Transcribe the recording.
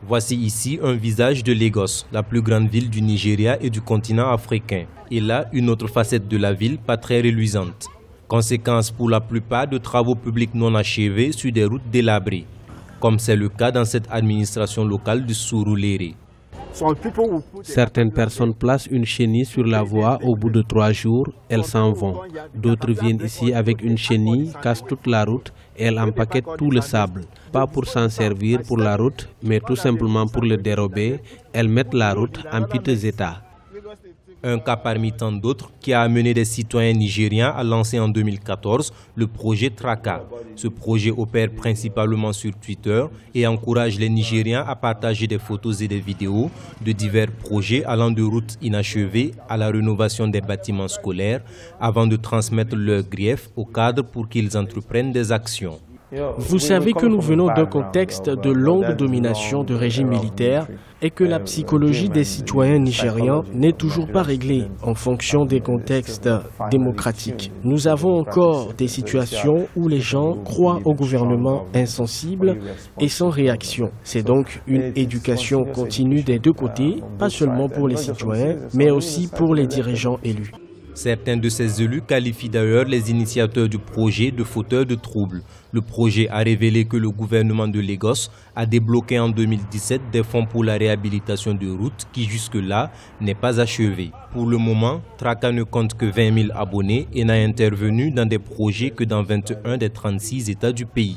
Voici ici un visage de Lagos, la plus grande ville du Nigeria et du continent africain. Et là, une autre facette de la ville, pas très reluisante. Conséquence pour la plupart de travaux publics non achevés sur des routes délabrées, comme c'est le cas dans cette administration locale de Surulere. Certaines personnes placent une chenille sur la voie, au bout de 3 jours, elles s'en vont. D'autres viennent ici avec une chenille, cassent toute la route et elles empaquettent tout le sable. Pas pour s'en servir pour la route, mais tout simplement pour le dérober, elles mettent la route en piteux état. Un cas parmi tant d'autres qui a amené des citoyens nigériens à lancer en 2014 le projet Traka. Ce projet opère principalement sur Twitter et encourage les Nigériens à partager des photos et des vidéos de divers projets allant de routes inachevées à la rénovation des bâtiments scolaires avant de transmettre leurs griefs aux cadres pour qu'ils entreprennent des actions. Vous savez que nous venons d'un contexte de longue domination de régime militaire et que la psychologie des citoyens nigérians n'est toujours pas réglée en fonction des contextes démocratiques. Nous avons encore des situations où les gens croient au gouvernement insensible et sans réaction. C'est donc une éducation continue des deux côtés, pas seulement pour les citoyens, mais aussi pour les dirigeants élus. Certains de ces élus qualifient d'ailleurs les initiateurs du projet de fauteurs de troubles. Le projet a révélé que le gouvernement de Lagos a débloqué en 2017 des fonds pour la réhabilitation de routes qui jusque-là n'est pas achevée. Pour le moment, Traka ne compte que 20 000 abonnés et n'a intervenu dans des projets que dans 21 des 36 États du pays.